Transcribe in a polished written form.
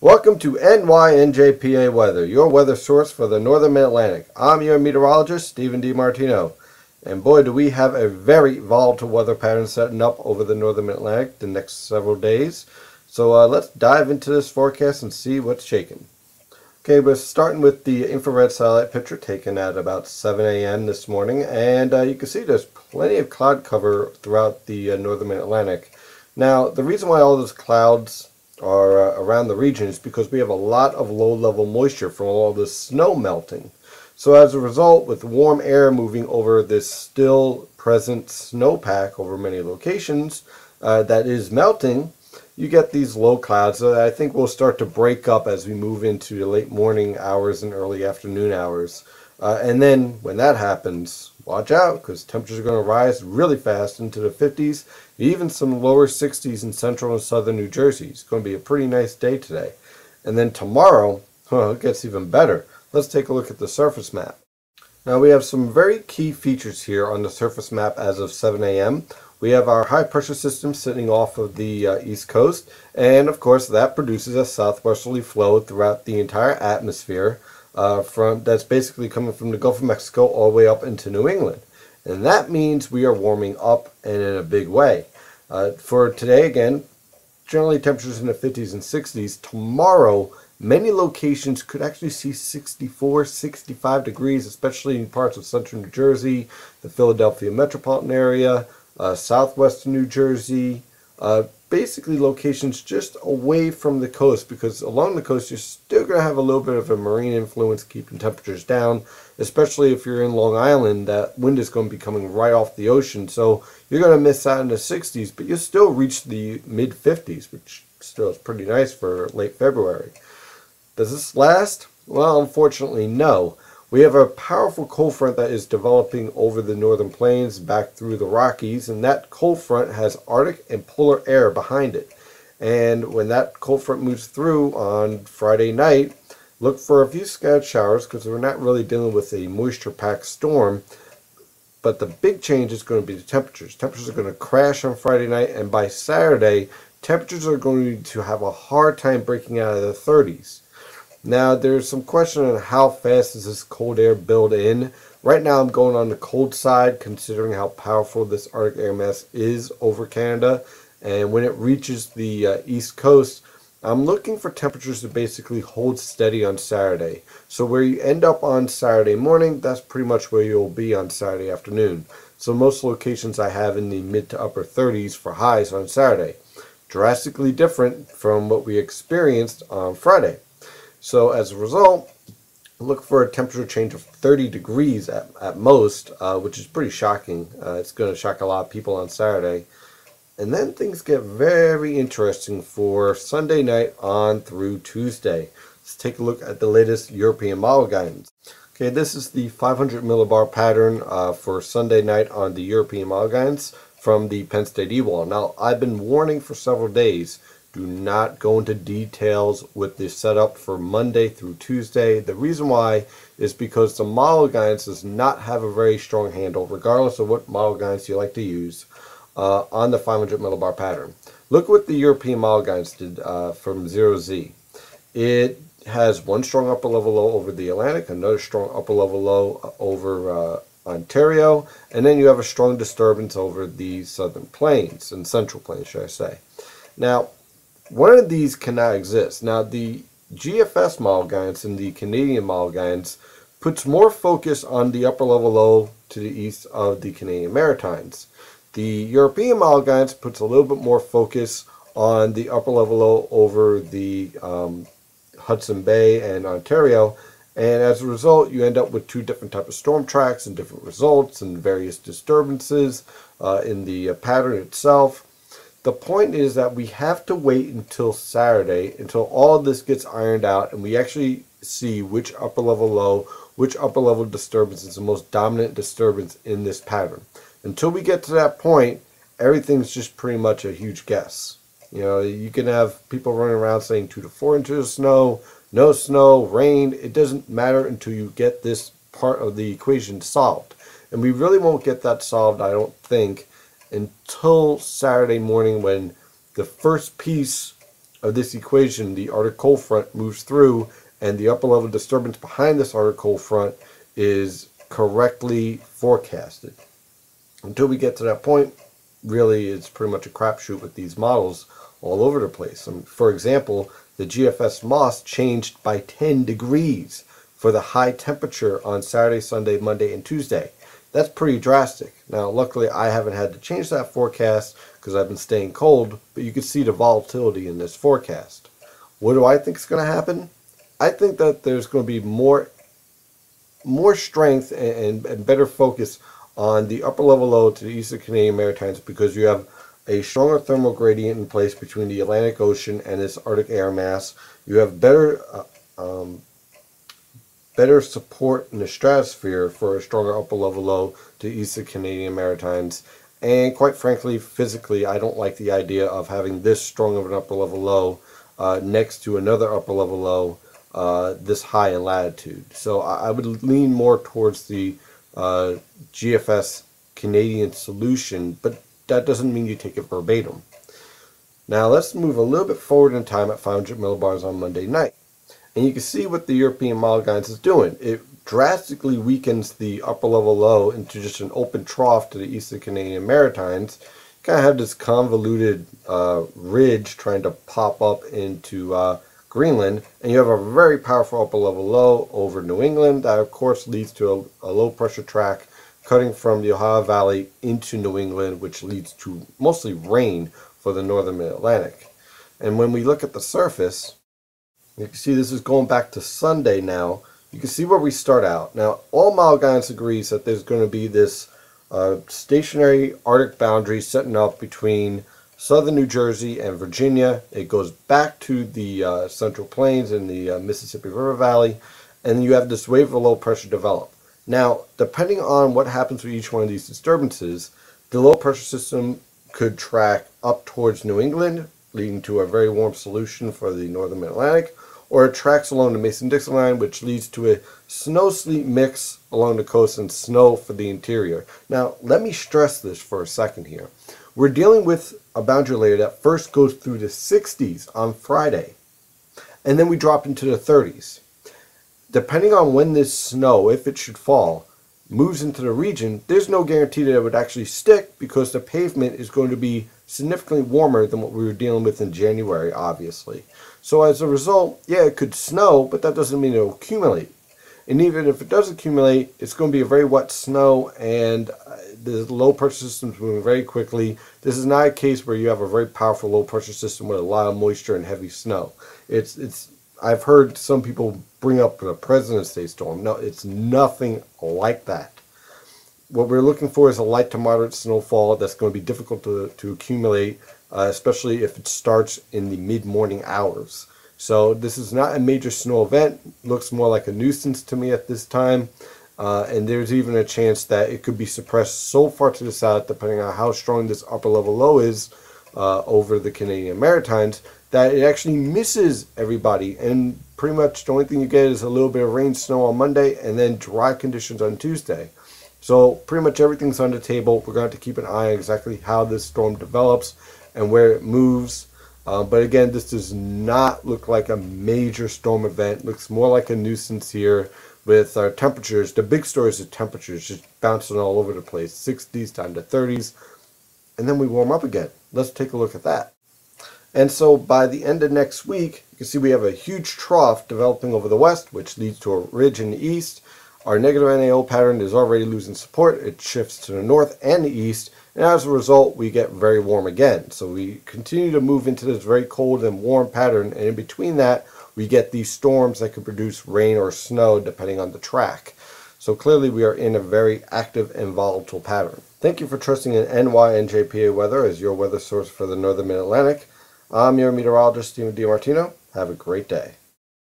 Welcome to NYNJPA Weather, your weather source for the Northern Mid-Atlantic. I'm your meteorologist, Stephen DiMartino. And boy, do we have a very volatile weather pattern setting up over the Northern Mid-Atlantic the next several days. So let's dive into this forecast and see what's shaking. Okay, we're starting with the infrared satellite picture taken at about 7 a.m. this morning. And you can see there's plenty of cloud cover throughout the Northern Mid-Atlantic. Now, the reason why all those clouds are around the region is because we have a lot of low-level moisture from all the snow melting. So as a result, with warm air moving over this still present snowpack over many locations that is melting, you get these low clouds that I think will start to break up as we move into the late morning hours and early afternoon hours. And then when that happens, watch out, because temperatures are going to rise really fast into the 50s, even some lower 60s in central and southern New Jersey. It's going to be a pretty nice day today. And then tomorrow, it gets even better. Let's take a look at the surface map. Now we have some very key features here on the surface map as of 7 a.m. We have our high pressure system sitting off of the east coast, and of course that produces a southwesterly flow throughout the entire atmosphere. That's basically coming from the Gulf of Mexico all the way up into New England. And that means we are warming up and in a big way. For today, again, generally temperatures in the 50s and 60s. Tomorrow, many locations could actually see 64, 65 degrees, especially in parts of central New Jersey, the Philadelphia metropolitan area, southwestern New Jersey, basically locations just away from the coast, because along the coast you're still going to have a little bit of a marine influence keeping temperatures down, especially if you're in Long Island. That wind is going to be coming right off the ocean, so you're going to miss out in the 60s, but you'll still reach the mid 50s, which still is pretty nice for late February. Does this last? Well, unfortunately no. We have a powerful cold front that is developing over the northern plains back through the Rockies, and that cold front has Arctic and polar air behind it. And when that cold front moves through on Friday night, look for a few scattered showers, because we're not really dealing with a moisture-packed storm. But the big change is going to be the temperatures. Temperatures are going to crash on Friday night, and by Saturday, temperatures are going to have a hard time breaking out of the 30s. Now, there's some question on how fast does this cold air build in. Right now, I'm going on the cold side, considering how powerful this Arctic air mass is over Canada. And when it reaches the East Coast, I'm looking for temperatures to basically hold steady on Saturday. So where you end up on Saturday morning, that's pretty much where you'll be on Saturday afternoon. So most locations I have in the mid to upper 30s for highs on Saturday. Drastically different from what we experienced on Friday. So as a result, look for a temperature change of 30 degrees at most, which is pretty shocking. It's going to shock a lot of people on Saturday. And then things get very interesting for Sunday night on through Tuesday. Let's take a look at the latest European model guidance. Okay, this is the 500 millibar pattern for Sunday night on the European model guidance from the Penn State EWOL. Now, I've been warning for several days, do not go into details with the setup for Monday through Tuesday. The reason why is because the model guidance does not have a very strong handle, regardless of what model guidance you like to use, on the 500 millibar pattern. Look what the European model guidance did from 0Z. It has one strong upper level low over the Atlantic, another strong upper level low over Ontario, and then you have a strong disturbance over the southern plains, and central plains, should I say. Now, one of these cannot exist. Now, the GFS model guidance and the Canadian model guidance puts more focus on the upper level low to the east of the Canadian Maritimes. The European model guidance puts a little bit more focus on the upper level low over the Hudson Bay and Ontario, and as a result you end up with two different types of storm tracks and different results and various disturbances in the pattern itself. The point is that we have to wait until Saturday, until all of this gets ironed out and we actually see which upper level low, which upper level disturbance is the most dominant disturbance in this pattern. Until we get to that point, everything's just pretty much a huge guess. You know, you can have people running around saying 2 to 4 inches of snow, no snow, rain. It doesn't matter until you get this part of the equation solved. And we really won't get that solved, I don't think, until Saturday morning, when the first piece of this equation, the Arctic cold front moves through, and the upper level disturbance behind this Arctic cold front is correctly forecasted. Until we get to that point, really it's pretty much a crapshoot with these models all over the place. For example, the GFS MOS changed by 10 degrees for the high temperature on Saturday, Sunday, Monday, and Tuesday. That's pretty drastic. Now, luckily, I haven't had to change that forecast because I've been staying cold, but you can see the volatility in this forecast. What do I think is going to happen? I think that there's going to be more strength and better focus on the upper level low to the eastern Canadian Maritimes, because you have a stronger thermal gradient in place between the Atlantic Ocean and this Arctic air mass. You have better support in the stratosphere for a stronger upper level low to eastern Canadian Maritimes. And quite frankly, physically, I don't like the idea of having this strong of an upper level low next to another upper level low this high in latitude. So I would lean more towards the GFS Canadian solution, but that doesn't mean you take it verbatim. Now let's move a little bit forward in time at 500 millibars on Monday night. And you can see what the European model guidance is doing. It drastically weakens the upper level low into just an open trough to the eastern Canadian Maritimes. You kind of have this convoluted ridge trying to pop up into Greenland, and you have a very powerful upper level low over New England that of course leads to a low pressure track cutting from the Ohio Valley into New England, which leads to mostly rain for the northern mid-Atlantic. And when we look at the surface, you can see this is going back to Sunday now. You can see where we start out. Now, all model guidance agrees that there's going to be this stationary Arctic boundary setting up between southern New Jersey and Virginia. It goes back to the Central Plains and the Mississippi River Valley, and you have this wave of low pressure develop. Now, depending on what happens with each one of these disturbances, the low pressure system could track up towards New England, leading to a very warm solution for the northern mid-Atlantic, or it tracks along the Mason-Dixon line, which leads to a snow-sleet mix along the coast and snow for the interior. Now, let me stress this for a second here. We're dealing with a boundary layer that first goes through the 60s on Friday, and then we drop into the 30s. Depending on when this snow, if it should fall, moves into the region, there's no guarantee that it would actually stick, because the pavement is going to be significantly warmer than what we were dealing with in January, obviously. So as a result, yeah, it could snow, but that doesn't mean it will accumulate. And even if it does accumulate, it's going to be a very wet snow, and the low pressure system is moving very quickly. This is not a case where you have a very powerful low pressure system with a lot of moisture and heavy snow. I've heard some people bring up the President's Day storm. No, it's nothing like that. What we're looking for is a light to moderate snowfall that's going to be difficult to accumulate, especially if it starts in the mid-morning hours. So this is not a major snow event. Looks more like a nuisance to me at this time. And there's even a chance that it could be suppressed so far to the south, depending on how strong this upper level low is over the Canadian Maritimes, that it actually misses everybody. And pretty much the only thing you get is a little bit of rain, snow on Monday, and then dry conditions on Tuesday. So pretty much everything's on the table. We're going to have to keep an eye on exactly how this storm develops and where it moves. But again, this does not look like a major storm event. It looks more like a nuisance here with our temperatures. The big story is the temperatures just bouncing all over the place, 60s down to 30s, and then we warm up again. Let's take a look at that. And so by the end of next week, you can see we have a huge trough developing over the west, which leads to a ridge in the east. Our negative NAO pattern is already losing support. It shifts to the north and the east, and as a result, we get very warm again. So we continue to move into this very cold and warm pattern, and in between that, we get these storms that can produce rain or snow depending on the track. So clearly we are in a very active and volatile pattern. Thank you for trusting in NYNJPA Weather as your weather source for the northern mid-Atlantic. I'm your meteorologist, Steven DiMartino. Have a great day.